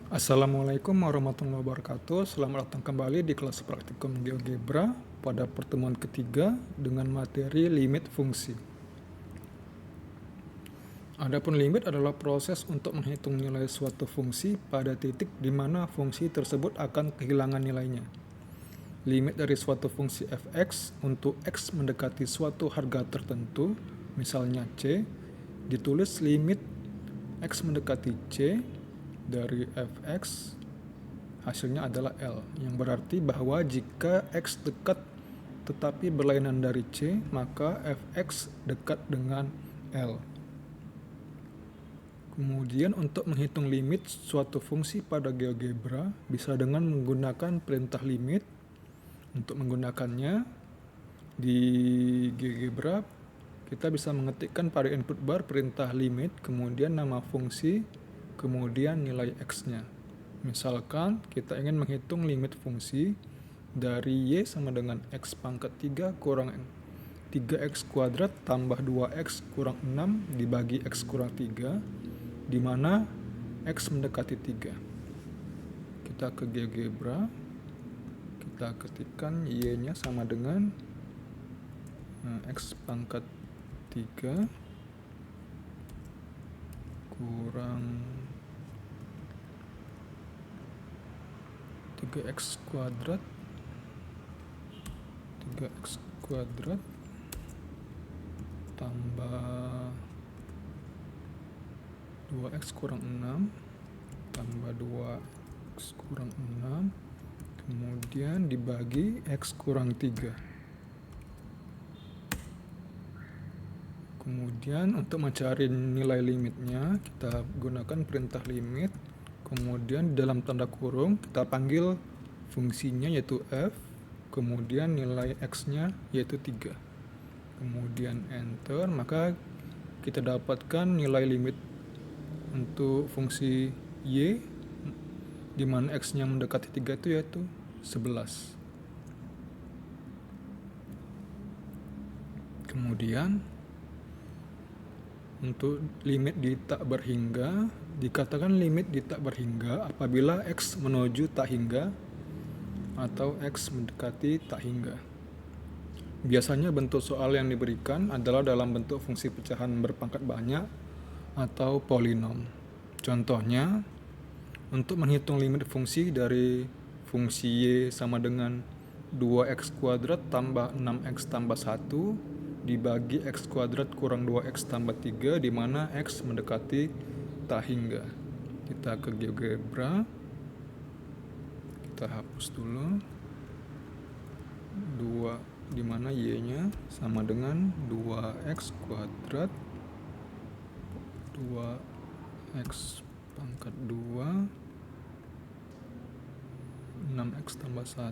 Assalamualaikum warahmatullahi wabarakatuh. Selamat datang kembali di kelas praktikum GeoGebra pada pertemuan ketiga dengan materi limit fungsi. Adapun limit adalah proses untuk menghitung nilai suatu fungsi pada titik di mana fungsi tersebut akan kehilangan nilainya. Limit dari suatu fungsi fx untuk x mendekati suatu harga tertentu, misalnya c, ditulis limit x mendekati c dari fx hasilnya adalah L, yang berarti bahwa jika x dekat tetapi berlainan dari C, maka fx dekat dengan L. Kemudian untuk menghitung limit suatu fungsi pada GeoGebra bisa dengan menggunakan perintah limit. Untuk menggunakannya di GeoGebra kita bisa mengetikkan pada input bar perintah limit, kemudian nama fungsi, kemudian nilai x-nya. Misalkan kita ingin menghitung limit fungsi dari y sama dengan x pangkat 3 kurang 3x kuadrat tambah 2x kurang 6 dibagi x kurang 3, di mana x mendekati 3. Kita ke GeoGebra, kita ketikkan y-nya sama dengan x pangkat 3 kurang 3x kuadrat tambah 2x kurang 6 tambah 2x kurang 6 kemudian dibagi x kurang 3. Kemudian untuk mencari nilai limitnya kita gunakan perintah limit, kemudian dalam tanda kurung kita panggil fungsinya yaitu f, kemudian nilai x-nya yaitu 3. Kemudian enter, maka kita dapatkan nilai limit untuk fungsi y di mana x-nya mendekati 3 itu yaitu 11. Kemudian untuk limit di tak berhingga, dikatakan limit di tak berhingga apabila x menuju tak hingga atau x mendekati tak hingga. Biasanya bentuk soal yang diberikan adalah dalam bentuk fungsi pecahan berpangkat banyak atau polinom. Contohnya, untuk menghitung limit fungsi dari fungsi y sama dengan 2x kuadrat tambah 6x tambah 1 dibagi x kuadrat kurang 2x tambah 3, di mana x mendekati tak hingga. Kita ke GeoGebra, kita hapus dulu 2, di mana y-nya sama dengan 2x kuadrat 2x pangkat 2 6x tambah 1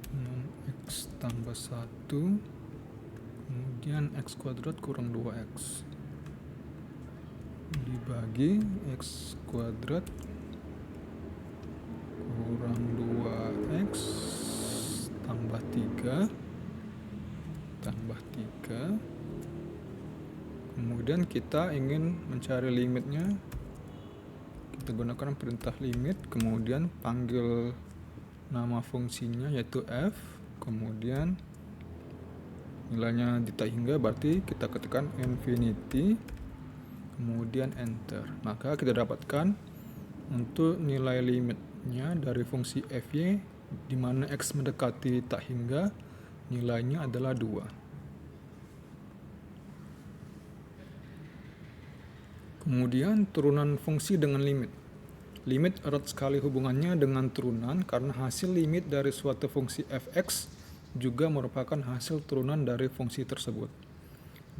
6x tambah 1 kemudian x kuadrat kurang 2x dibagi x kuadrat kurang 2x tambah 3 kemudian kita ingin mencari limitnya, kita gunakan perintah limit, kemudian panggil nama fungsinya yaitu f, kemudian nilainya di tak hingga berarti kita ketikkan infinity, kemudian enter. Maka kita dapatkan untuk nilai limitnya dari fungsi fy di mana x mendekati tak hingga nilainya adalah 2. Kemudian turunan fungsi dengan limit. Limit erat sekali hubungannya dengan turunan karena hasil limit dari suatu fungsi fx juga merupakan hasil turunan dari fungsi tersebut.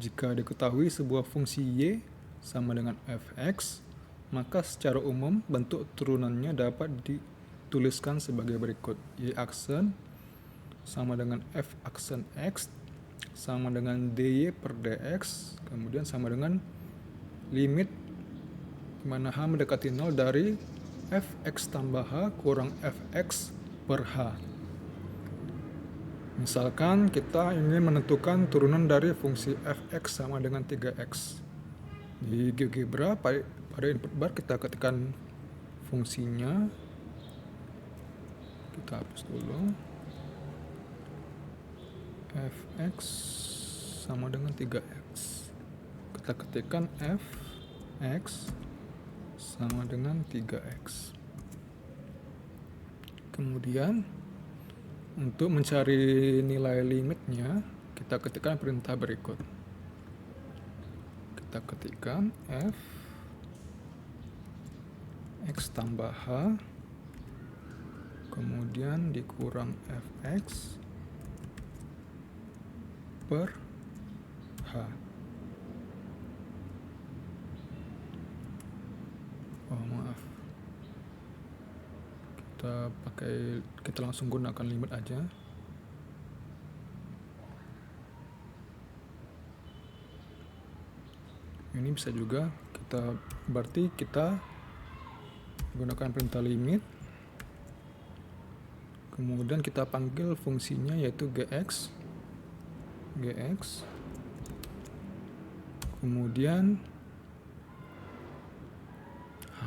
Jika diketahui sebuah fungsi y sama dengan fx, maka secara umum bentuk turunannya dapat dituliskan sebagai berikut. Y aksen sama dengan f aksen x sama dengan dy per dx, kemudian sama dengan limit di mana h mendekati 0 dari fx tambah h kurang fx per h. Misalkan kita ingin menentukan turunan dari fungsi fx sama dengan 3x. Di GeoGebra pada input bar kita ketikkan fungsinya, kita hapus dulu. Fx sama dengan 3x. Kita ketikkan fx sama dengan 3x. Kemudian untuk mencari nilai limitnya, kita ketikkan perintah berikut. Kita ketikkan f x tambah h, kemudian dikurang fx per h. Oh maaf, kita langsung gunakan limit aja. Ini bisa juga berarti kita gunakan perintah limit, kemudian kita panggil fungsinya yaitu gx, kemudian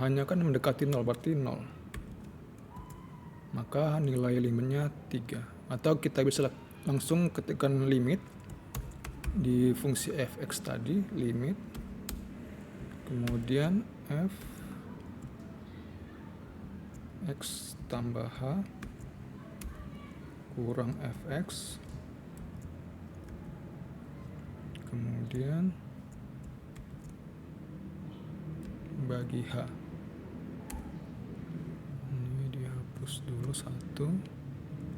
hanya kan mendekati 0, berarti 0, maka nilai limitnya 3. Atau kita bisa langsung ketikkan limit di fungsi fx tadi, limit, kemudian f x tambah h kurang fx, kemudian bagi h. Ini dihapus dulu satu.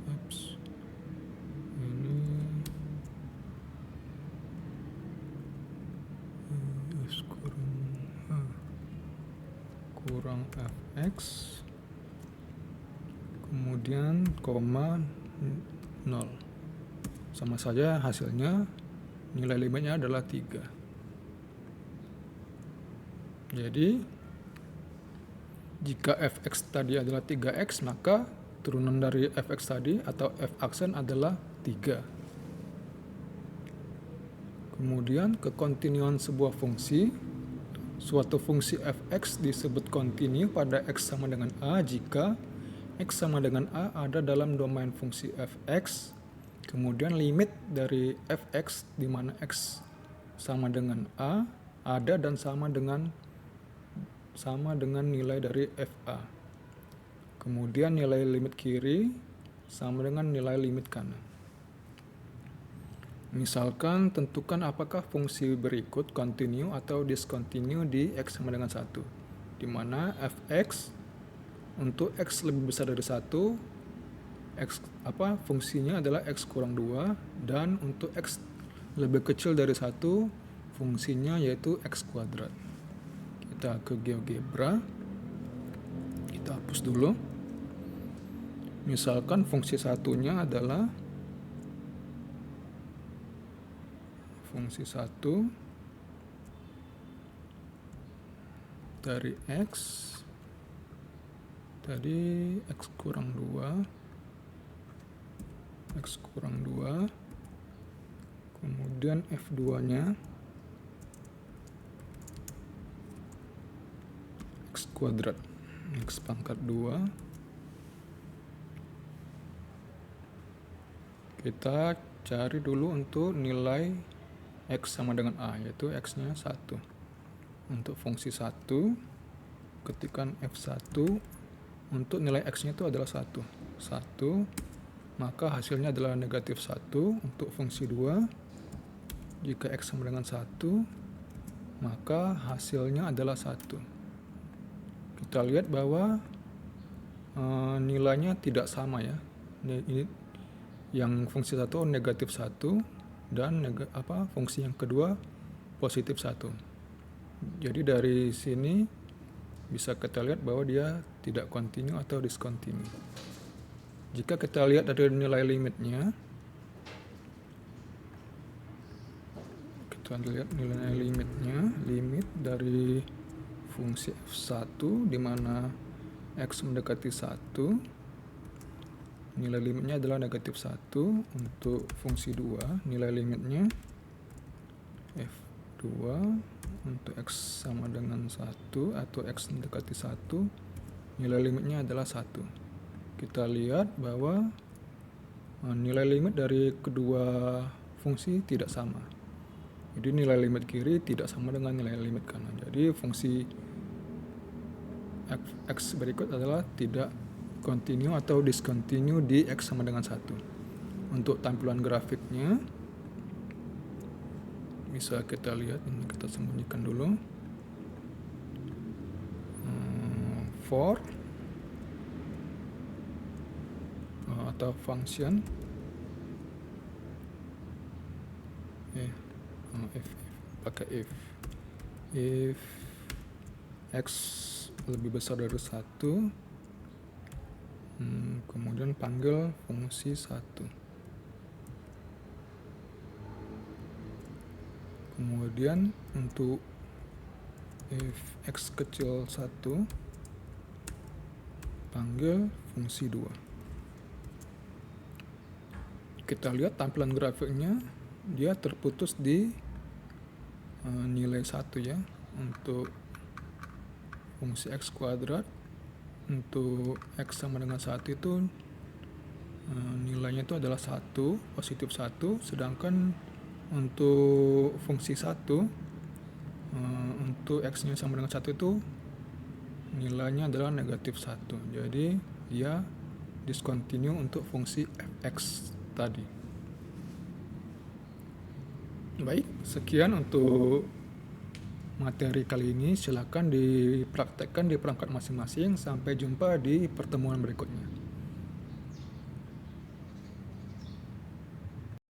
Oops. Ini f kurang fx, kemudian koma 0. Sama saja hasilnya nilai limitnya adalah 3. Jadi jika fx tadi adalah 3x, maka turunan dari fx tadi atau f aksen adalah 3. Kemudian kekontinuan sebuah fungsi. Suatu fungsi fx disebut kontinu pada x sama dengan a jika x sama dengan a ada dalam domain fungsi fx, kemudian limit dari fx di mana x sama dengan a ada dan sama dengan nilai dari fa. Kemudian nilai limit kiri sama dengan nilai limit kanan. Misalkan tentukan apakah fungsi berikut continue atau discontinue di x sama dengan 1, di mana fx untuk x lebih besar dari 1, fungsinya adalah x kurang 2, dan untuk x lebih kecil dari 1, fungsinya yaitu x kuadrat. Kita ke GeoGebra, kita hapus dulu. Misalkan fungsi satunya adalah fungsi 1 dari x, tadi x kurang 2, kemudian f2-nya x kuadrat, x pangkat 2. Kita cari dulu untuk nilai x sama dengan a, yaitu x-nya 1. Untuk fungsi 1, ketikkan f1, untuk nilai x-nya itu adalah 1, maka hasilnya adalah negatif 1. Untuk fungsi 2, jika x sama dengan 1, maka hasilnya adalah 1. Kita lihat bahwa nilainya tidak sama ya. Ini yang fungsi 1 negatif 1, dan fungsi yang kedua positif 1. Jadi dari sini bisa kita lihat bahwa dia tidak kontinu atau diskontinu. Jika kita lihat dari nilai limitnya, kita lihat nilai limitnya, limit dari fungsi f1 di mana x mendekati 1, nilai limitnya adalah negatif 1. Untuk fungsi 2, nilai limitnya f2 untuk X sama dengan 1 atau X mendekati 1, nilai limitnya adalah 1. Kita lihat bahwa nilai limit dari kedua fungsi tidak sama. Jadi nilai limit kiri tidak sama dengan nilai limit kanan. Jadi fungsi X berikut adalah tidak continue atau discontinue di X sama dengan 1. Untuk tampilan grafiknya bisa kita lihat, ini kita sembunyikan dulu. For atau function if pakai if X lebih besar dari 1, kemudian panggil fungsi 1. Kemudian untuk if X kecil 1, panggil fungsi 2. Kita lihat tampilan grafiknya, dia terputus di nilai 1 ya. Untuk fungsi X kuadrat, untuk X sama dengan 1 itu nilainya itu adalah 1, positif 1, sedangkan untuk fungsi 1 untuk X nya sama dengan 1 itu nilainya adalah negatif 1. Jadi dia discontinue untuk fungsi fx tadi. Baik, sekian untuk materi kali ini. Silakan dipraktekkan di perangkat masing-masing. Sampai jumpa di pertemuan berikutnya.